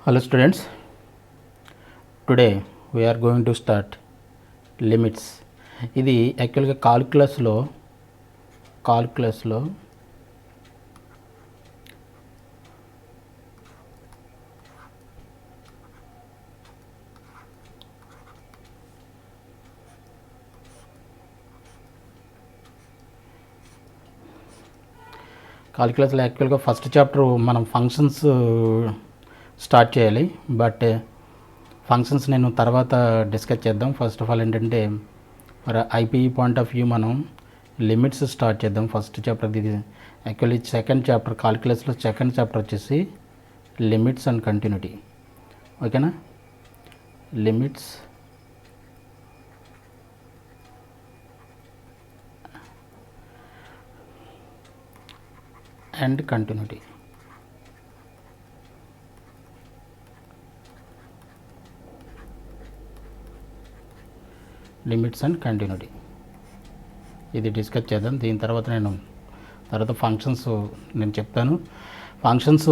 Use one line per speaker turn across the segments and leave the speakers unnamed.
Hello students, today we are going to start limits. ఇది యాక్చువల్గా కాల్కులస్లో యాక్చువల్గా ఫస్ట్ చాప్టర్ మనం ఫంక్షన్స్ స్టార్ట్ చేయాలి. బట్ ఫంక్షన్స్ నేను తర్వాత డిస్కస్ చేద్దాం. ఫస్ట్ ఆఫ్ ఆల్ ఏంటంటే మరి ఐపీఈ పాయింట్ ఆఫ్ వ్యూ మనం లిమిట్స్ స్టార్ట్ చేద్దాం. ఫస్ట్ చాప్టర్ ఇది యాక్చువల్లీ సెకండ్ చాప్టర్, కాల్కులస్లో సెకండ్ చాప్టర్ వచ్చేసి లిమిట్స్ అండ్ కంటిన్యూటీ. ఓకేనా, limits and continuity. Limits and continuity ఇది డిస్కస్ చేద్దాం. దీని తర్వాత ఫంక్షన్స్ నేను చెప్తాను. ఫంక్షన్స్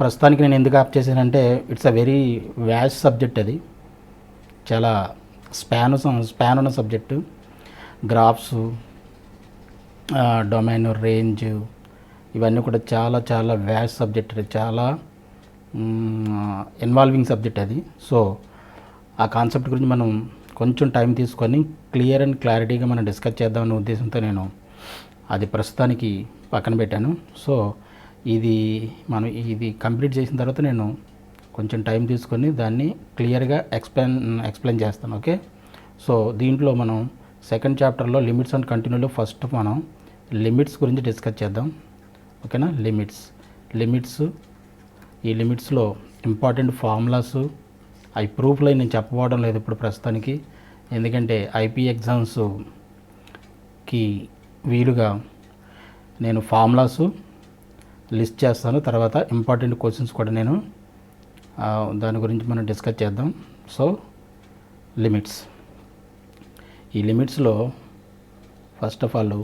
ప్రస్తుతానికి నేను ఎందుకు ఆప్ చేశానంటే it's a very vast subject. అది చాలా స్పాన్ ఉన్న సబ్జెక్టు. గ్రాఫ్స్, డొమైన్, రేంజ్ ఇవన్నీ కూడా చాలా చాలా వ్యాస్ట్ సబ్జెక్ట్. అది చాలా ఇన్వాల్వింగ్ సబ్జెక్ట్ అది. సో ఆ కాన్సెప్ట్ గురించి మనం కొంచెం టైం తీసుకొని క్లియర్ అండ్ క్లారిటీగా మనం డిస్కస్ చేద్దామనే ఉద్దేశంతో నేను అది ప్రస్తుతానికి పక్కన పెట్టాను. సో ఇది కంప్లీట్ చేసిన తర్వాత నేను కొంచెం టైం తీసుకొని దాన్ని క్లియర్గా ఎక్స్ప్లెయిన్ చేస్తాను. ఓకే, సో దీంట్లో మనం సెకండ్ చాప్టర్లో లిమిట్స్ అండ్ కంటిన్యూలో ఫస్ట్ మనం లిమిట్స్ గురించి డిస్కస్ చేద్దాం. ఓకేనా, లిమిట్స్ ఈ లిమిట్స్లో ఇంపార్టెంట్ ఫార్ములాస్ అవి ప్రూఫ్లో నేను చెప్పబోవడం లేదు ఇప్పుడు ప్రస్తుతానికి, ఎందుకంటే ఐపీ ఎగ్జామ్స్కి వీలుగా నేను ఫార్ములాస్ లిస్ట్ చేస్తాను. తర్వాత ఇంపార్టెంట్ క్వశ్చన్స్ కూడా నేను దాని గురించి మనం డిస్కస్ చేద్దాం. సో లిమిట్స్, ఈ లిమిట్స్లో ఫస్ట్ ఆఫ్ ఆల్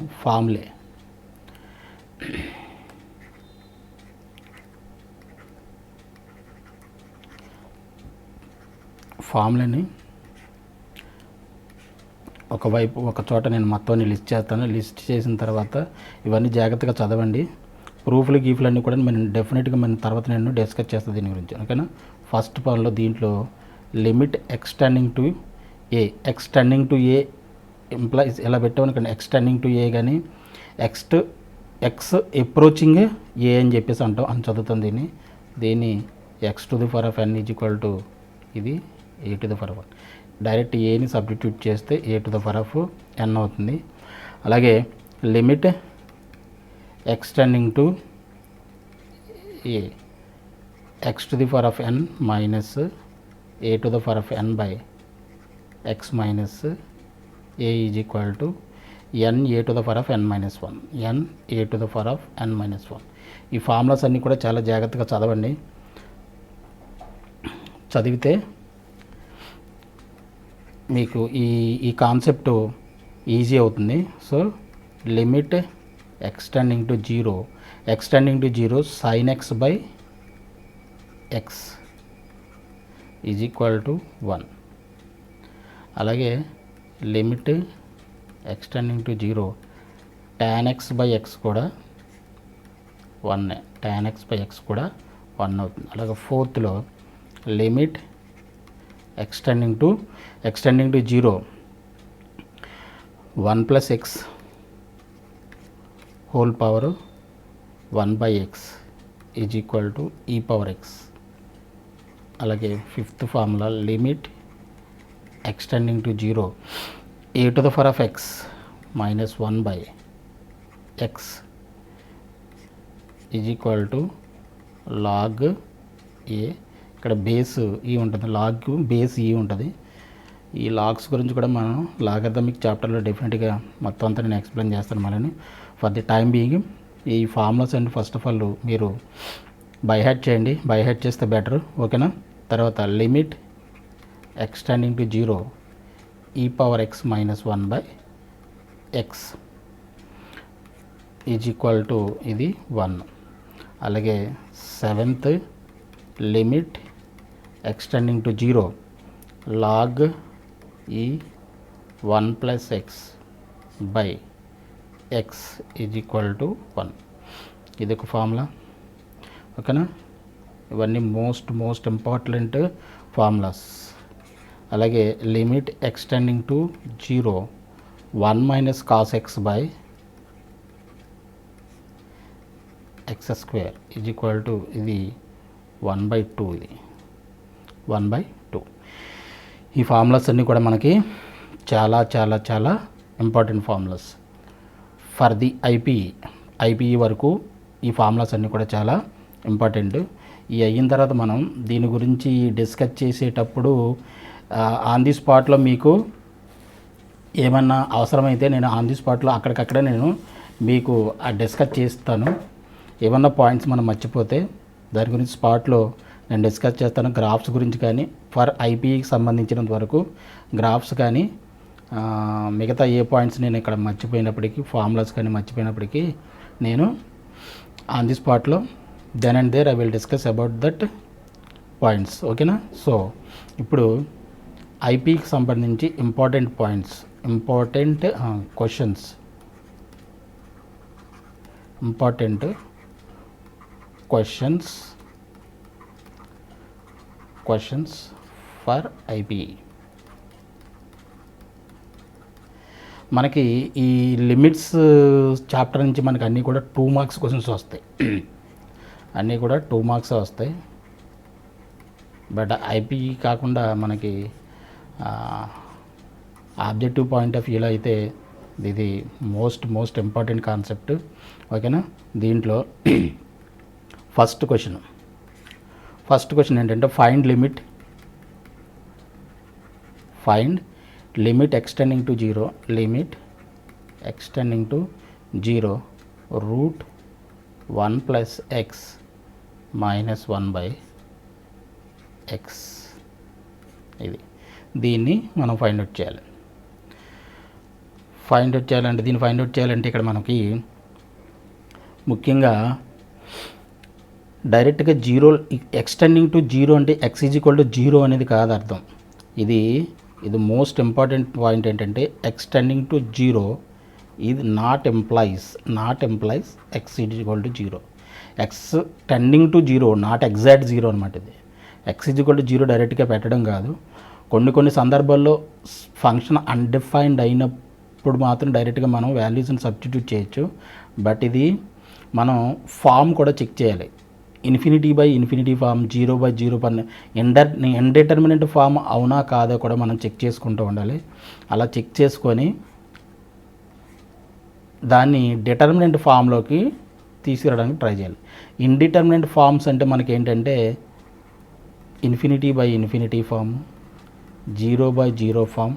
ఫార్ములని ఒక చోట నేను మొత్తాన్ని లిస్ట్ చేస్తాను. లిస్ట్ చేసిన తర్వాత ఇవన్నీ జాగ్రత్తగా చదవండి. ప్రూఫ్లు గీఫ్లు అన్నీ కూడా మనం డెఫినెట్గా తర్వాత నేను డిస్కస్ చేస్తాను దీని గురించి. ఓకేనా, ఫస్ట్ పార్ట్లో దీంట్లో limit extending to A employees ఎలా పెట్టామనుకోండి, ఎక్స్టెండింగ్ టు ఏ కానీ ఎక్స్ అప్రోచింగ్ ఏ అని చెప్పేసి అంటాం అని చదువుతాం. దీన్ని x to the power of n is equal to ఇది a to the power of 1. Direct ఏని సబ్స్టిట్యూట్ చేస్తే a to the power of n అవుతుంది. అలాగే limit extending to a x to the power of N minus a to the power of n by x minus a is equal to n a to the power of N minus 1, n a to the power of N minus 1. ఈ formulas అన్నీ కూడా చాలా జాగ్రత్తగా చదవండి. చదివితే మీకు ఈ concept easy అవుతుంది. So limit extending to zero sign X by x is equal to 1. అలాగే limit extending to zero tan X by X కూడా 1, టాన్ ఎక్స్ బై ఎక్స్ కూడా 1 అవుతుంది. అలాగే ఫోర్త్లో limit extending to zero 1 plus x whole power 1 by x is equal to e power x. అలాగే fifth formula limit extending to zero a to the power of x minus 1 by x is equal to log a. ఇక్కడ base ఈ ఉంటుంది, log base ఈ ఉంటుంది. ఈ logs గురించి కూడా మనం లాగరిథమిక్ చాప్టర్లో డెఫినెట్గా మొత్తం అంతా నేను ఎక్స్ప్లెయిన్ చేస్తాను. మళ్ళీ ఫర్ ది టైం బీయింగ్ ఈ formulas and first of all మీరు బై హ్యాట్ చేయండి, బై హ్యాట్ చేస్తే బెటర్. ఓకేనా, తర్వాత లిమిట్ ఎక్స్టెండింగ్ టు జీరో ఈ power X minus 1 by x is equal to ఇది 1. అలాగే seventh limit extending to 0 log ఈ 1 plus X by x is equal to 1. ఇది ఒక ఫార్ములా. ఓకేనా, ఇవన్నీ మోస్ట్ ఇంపార్టెంట్ ఫార్ములాస్. అలాగే limit extending to 0 1 minus cos X by X square is equal to ఇది 1/2. ఇది 1/2. ఈ ఫార్ములాస్ అన్నీ కూడా మనకి చాలా చాలా చాలా important formulas for the IPE వరకు. ఈ ఫార్ములాస్ అన్నీ కూడా చాలా ఇంపార్టెంట్. ఈ అయిన తర్వాత మనం దీని గురించి డిస్కస్ చేసేటప్పుడు ఆన్ ది స్పాట్లో మీకు ఏమన్నా అవసరమైతే నేను ఆన్ ది స్పాట్లో అక్కడికక్కడే నేను మీకు డిస్కస్ చేస్తాను. ఏమన్నా పాయింట్స్ మనం మర్చిపోతే దాని గురించి స్పాట్లో నేను డిస్కస్ చేస్తాను. గ్రాఫ్స్ గురించి కానీ ఫర్ ఐపీఈకి సంబంధించినంత వరకు గ్రాఫ్స్ కానీ మిగతా ఏ పాయింట్స్ నేను ఇక్కడ మర్చిపోయినప్పటికీ ఫార్ములాస్ కానీ మర్చిపోయినప్పటికీ నేను ఆన్ ది స్పాట్లో then and there I will discuss about that points. ఓకేనా. సో ఇప్పుడు ఐపీకి సంబంధించి important points, important questions for IPE. మనకి ఈ లిమిట్స్ చాప్టర్ నుంచి మనకి అన్నీ కూడా 2 మార్క్స్ క్వశ్చన్స్ వస్తాయి. అన్నీ కూడా 2 మార్క్స్ వస్తాయి. బట్ ఐపీఈ కాకుండా మనకి ఆబ్జెక్టివ్ పాయింట్ ఆఫ్ వ్యూలో అయితే ఇది మోస్ట్ ఇంపార్టెంట్ కాన్సెప్ట్. ఓకేనా. దీంట్లో ఫస్ట్ క్వశ్చన్ ఏంటంటే find limit extending to 0 root 1 plus x minus 1/x. ఇది దీన్ని మనం ఫైండ్ అవుట్ చేయాలంటే ఇక్కడ మనకి ముఖ్యంగా డైరెక్ట్గా 0 ఎక్స్టెండింగ్ టు 0 అంటే x ఈజ్ ఈక్వల్ టు 0 అనేది కాదు అర్థం. ఇది మోస్ట్ ఇంపార్టెంట్ పాయింట్ ఏంటంటే ఎక్స్టెండింగ్ టు 0 ఇది not employees x is equal to 0. X tending to 0 not exact 0 అనమాట. ఇది x ఈజ్ ఈక్వల్ టు 0 డైరెక్ట్గా పెట్టడం కాదు. కొన్ని సందర్భాల్లో ఫంక్షన్ అన్డిఫైన్డ్ అయినప్పుడు మాత్రం డైరెక్ట్గా మనం వాల్యూస్ని సబ్స్టిట్యూట్ చేయొచ్చు. బట్ ఇది మనం ఫామ్ కూడా చెక్ చేయాలి. Infinity form 0/0 form indeterminate form అవునా కాదో కూడా మనం చెక్ చేసుకుంటూ ఉండాలి. అలా చెక్ చేసుకొని దాన్ని డిటర్మినెంట్ ఫామ్లోకి తీసుకురావడానికి ట్రై చేయాలి. ఇండిటర్మినెంట్ ఫామ్స్ అంటే మనకి ఏంటంటే infinity form, 0/0 form,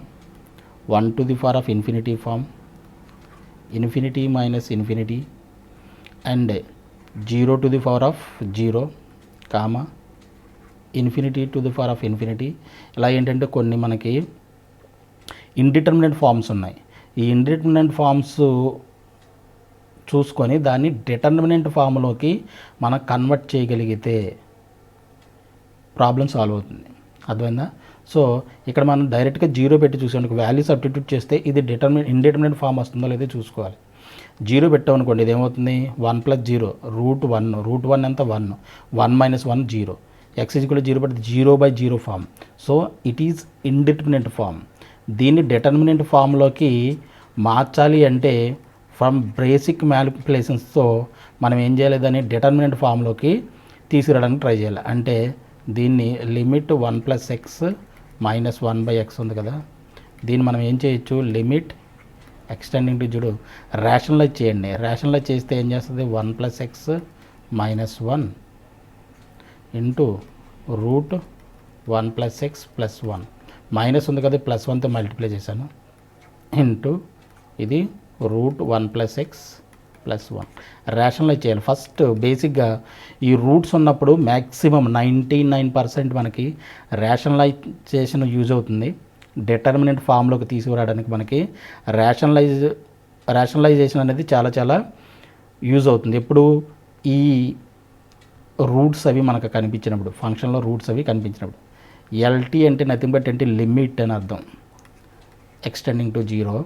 1 to the power of infinity form, infinity minus infinity and 0 to the power of 0 comma infinity to the power of infinity. ఇలా ఏంటంటే కొన్ని మనకి ఇండిటర్మినెంట్ ఫామ్స్ ఉన్నాయి. ఈ ఇండిటర్మినెంట్ ఫామ్స్ చూసుకొని దాన్ని డిటర్మినెంట్ ఫామ్లోకి మనం కన్వర్ట్ చేయగలిగితే ప్రాబ్లం సాల్వ్ అవుతుంది. అర్థమైందా? సో ఇక్కడ మనం డైరెక్ట్గా 0 పెట్టి చూసాం, వాల్యూ సబ్స్టిట్యూట్ చేస్తే ఇది ఇండిటర్మినెంట్ ఫామ్ వస్తుందో లేదో చూసుకోవాలి. 0 పెట్టామనుకోండి ఇది ఏమవుతుంది 1 + 0 రూట్ 1 ఎంత 1 minus 1 0. x is equal to 0 పెడితే 0/0 form. So it is indeterminate form. దీన్ని డిటర్మినెంట్ ఫామ్లోకి మార్చాలి అంటే ఫ్రమ్ బేసిక్ మ్యానిపులేషన్స్తో మనం ఏం చేయాలి, దాన్ని డిటర్మినెంట్ ఫామ్లోకి తీసుకురావడానికి ట్రై చేయాలి. అంటే దీన్ని లిమిట్ 1 + x మైనస్ 1/x ఉంది కదా, దీన్ని మనం ఏం చేయొచ్చు, లిమిట్ ఎక్స్టెండింగ్ టు 0 రేషనలైజ్ చేయండి. రేషనలైజ్ చేస్తే ఏం చేస్తుంది 1 + x minus 1 into root 1 + x + 1 minus ఉంది కదా ప్లస్ 1తో మల్టిప్లై చేశాను ఇంటూ ఇది రూట్ 1 + x + 1. రేషనలైజ్ చేయాలి. ఫస్ట్ బేసిక్గా ఈ రూట్స్ ఉన్నప్పుడు మ్యాక్సిమం 99% మనకి రేషనలైజేషన్ యూజ్ అవుతుంది. డిటర్మినెంట్ ఫామ్లోకి తీసుకురావడానికి మనకి రేషనలైజేషన్ అనేది చాలా చాలా యూజ్ అవుతుంది. ఎప్పుడు ఈ రూట్స్ అవి మనకు కనిపించినప్పుడు, ఫంక్షన్లో రూట్స్ అవి కనిపించినప్పుడు. ఎల్టీ అంటే నథింగ్ బట్ ఏంటి, లిమిట్ అని అర్థం, ఎక్స్టెండింగ్ టు జీరో.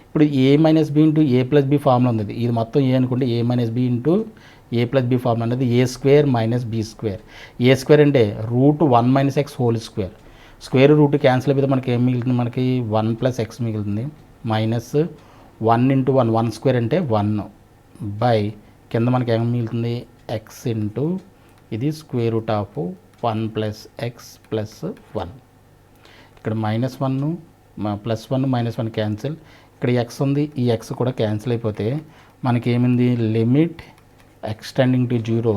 ఇప్పుడు a minus b into a plus b formula ఉంది, ఇది మొత్తం ఏ అనుకుంటే a minus b into a plus b formula అనేది a square minus b square. A square అంటే root 1 minus x whole square. Square root cancel అయిపోతే మనకి ఏం మిగులుతుంది, మనకి 1 ప్లస్ ఎక్స్ మిగులుతుంది, మైనస్ 1 ఇంటూ 1 స్క్వేర్ అంటే 1 బై కింద మనకి ఏం మిగులుతుంది, ఎక్స్ ఇంటూ ఇది square root of 1 plus x plus 1. ఇక్కడ -1 +1 -1 క్యాన్సిల్, ఇక్కడ ఎక్స్ ఉంది, ఈ ఎక్స్ కూడా క్యాన్సిల్ అయిపోతే మనకి ఏమింది, limit extending to zero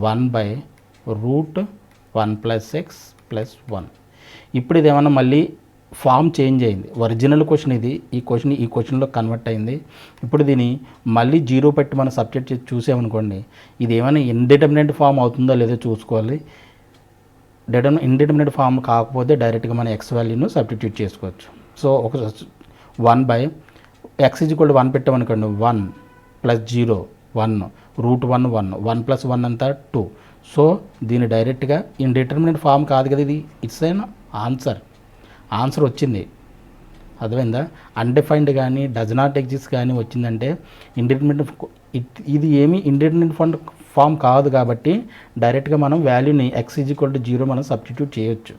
1/√1 plus x plus 1. ఇప్పుడు ఇది ఏమన్నా మళ్ళీ ఫామ్ చేంజ్ అయింది, ఒరిజినల్ క్వశ్చన్ ఇది, ఈ క్వశ్చన్లో కన్వర్ట్ అయింది. ఇప్పుడు దీన్ని మళ్ళీ జీరో పెట్టి మనం సబ్జెక్ట్ చేసి చూసామనుకోండి, ఇది ఏమైనా ఇండిటర్మినెంట్ ఫామ్ అవుతుందో లేదో చూసుకోవాలి. ఇండిటర్మినెంట్ ఫామ్ కాకపోతే డైరెక్ట్గా మనం ఎక్స్ వాల్యూను సబ్స్టిట్యూట్ చేసుకోవచ్చు. సో ఒక 1/x = 1 పెట్టామనుకోండి, 1 + 0 1 √1 1 1 + 1 అంతా 2. సో దీన్ని డైరెక్ట్గా ఇండిటర్మినెంట్ ఫామ్ కాదు కదా ఇది, ఇట్స్ ఎన్ ఆన్సర్ వచ్చింది. అర్థమైందా? అన్డిఫైన్డ్ కానీ డజ్ నాట్ ఎగ్జిస్ట్ కానీ వచ్చిందంటే ఇండిటర్మినెంట్, ఇది ఏమీ ఇండిటర్మినెంట్ ఫామ్ కాదు కాబట్టి డైరెక్ట్గా మనం వాల్యూని x = 0 మనం సబ్స్టిట్యూట్ చేయొచ్చు.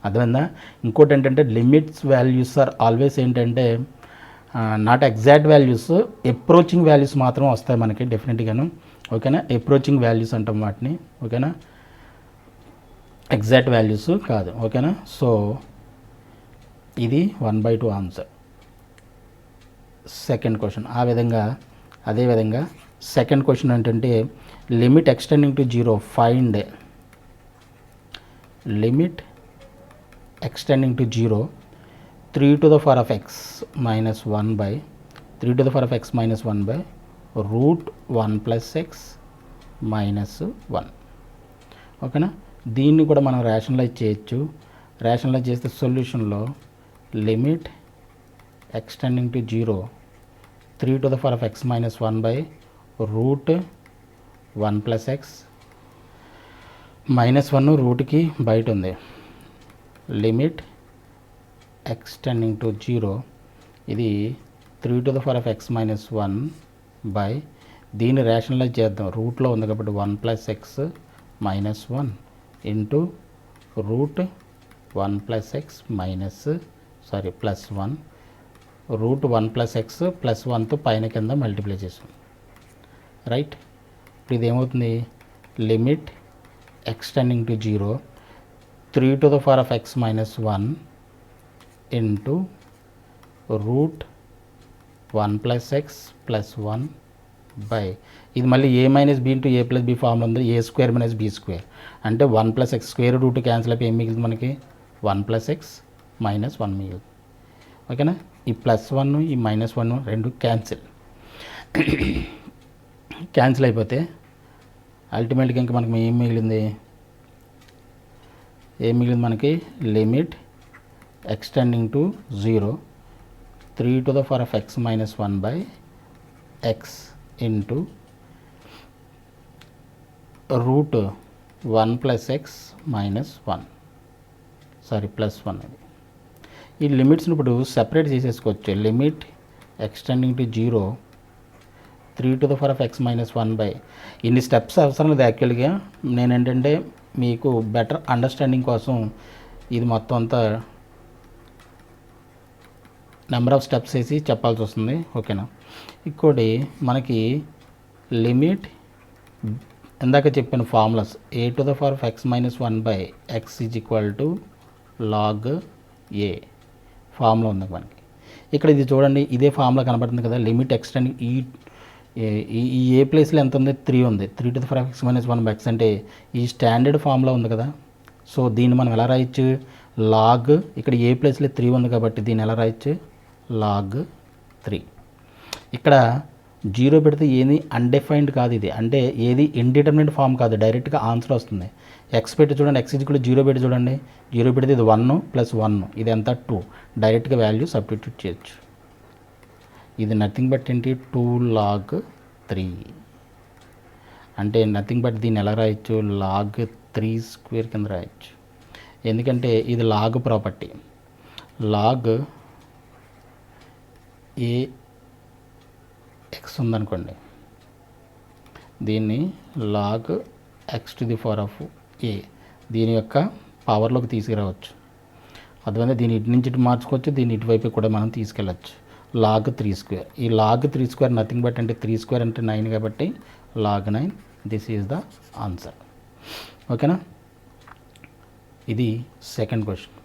అర్థమైందా? ఇంకోటి ఏంటంటే లిమిట్స్ వాల్యూస్ ఆర్ ఆల్వేస్ ఏంటంటే not exact values, approaching values మాత్రం వస్తాయి మనకి డెఫినెట్గాను. ఓకేనా? అప్రోచింగ్ వాల్యూస్ అంటాం వాటిని. ఓకేనా? ఎగ్జాక్ట్ వాల్యూస్ కాదు. ఓకేనా? సో ఇది 1/2 ఆన్సర్. సెకండ్ క్వశ్చన్ అదేవిధంగా సెకండ్ క్వశ్చన్ ఏంటంటే limit extending to zero find limit extending to zero 3^(x - 1/√1 + x - 1. ఓకేనా? దీన్ని కూడా మనం రేషనలైజ్ చేయొచ్చు. రేషనలైజ్ చేస్తే సొల్యూషన్లో limit extending to zero 3^(x - 1/√1 + x - 1 రూట్కి బయట ఉంది. లిమిట్ ఎక్స్టెండింగ్ టు జీరో ఇది 3^(x - 1/ దీన్ని రేషనలైజ్ చేద్దాం, రూట్లో ఉంది కాబట్టి 1 + x - 1 ఇంటూ √1 + x +1 √1 + x + 1తో పైన కింద మల్టిప్లై చేసాం. రైట్? ఇప్పుడు ఇదేమవుతుంది, limit extending to zero 3^(x - 1 into √1 + x + 1 by ఇది మళ్ళీ a - b into a + b formula ఉంది, a² - b² అంటే 1 + x స్క్వేర్ రూట్ క్యాన్సిల్ అయిపోయి ఏం మిగులుతుంది మనకి, 1 + x - 1 మిగులుతుంది. ఓకేనా? ఈ +1 ఈ -1 రెండు క్యాన్సిల్ అయిపోతే అల్టిమేట్గా ఇంకా మనకి ఏం మిగిలింది మనకి, limit extending to zero 3^(x - 1/x into √1 + x - 1 +1. ఈ లిమిట్స్ని ఇప్పుడు సెపరేట్ చేసేసుకోవచ్చు. Limit extending to zero 3^(x - 1/, ఇన్ని స్టెప్స్ అవసరం లేదు యాక్చువల్గా. నేనేంటంటే మీకు బెటర్ అండర్స్టాండింగ్ కోసం ఇది మొత్తం అంతా నెంబర్ ఆఫ్ స్టెప్స్ వేసి చెప్పాల్సి వస్తుంది. ఓకేనా? ఇంకోటి మనకి లిమిట్ ఇందాక చెప్పిన formulas a^(x - 1/x = log a formula ఉంది మనకి. ఇక్కడ ఇది చూడండి, ఇదే ఫార్ములా కనబడుతుంది కదా, లిమిట్ ఎక్స్టెండింగ్ ఈ ఏ ప్లేస్లో ఎంత ఉంది, 3 ఉంది. 3^(x - 1/x అంటే ఈ స్టాండర్డ్ ఫార్ములా ఉంది కదా. సో దీన్ని మనం ఎలా రాయొచ్చు, లాగ్, ఇక్కడ ఏ ప్లేస్లో 3 ఉంది కాబట్టి దీన్ని ఎలా రాయొచ్చు, log 3. ఇక్కడ జీరో పెడితే ఏది అన్డిఫైన్డ్ కాదు, ఇది అంటే ఏది ఇండిటర్మినెంట్ ఫామ్ కాదు, డైరెక్ట్గా ఆన్సర్ వస్తుంది. ఎక్స్ పెట్టి చూడండి, x = 0 పెట్టి చూడండి, 0 పెడితే ఇది 1 + 1 ఇది ఎంత 2, డైరెక్ట్గా వాల్యూ సబ్స్టిట్యూట్ చేయొచ్చు. ఇది నథింగ్ బట్ ఏంటి, 2 log 3 అంటే నథింగ్ బట్ దీన్ని ఎలా రాయొచ్చు, log 3² కింద రాయొచ్చు. ఎందుకంటే ఇది log property. Log a x ఉందనుకోండి, దీన్ని log x to the power of a దీని యొక్క పవర్లోకి తీసుకురావచ్చు. అర్థమైందా? దీన్ని ఇటు నుంచి ఇటు మార్చుకోవచ్చు, దీన్ని ఇటువైపు కూడా మనం తీసుకెళ్ళచ్చు. లాగ్ 3². ఈ లాగ్ 3² నథింగ్ బట్ అంటే 3² అంటే 9 కాబట్టి log 9. This is the answer. ఓకేనా? ఇది సెకండ్ క్వశ్చన్.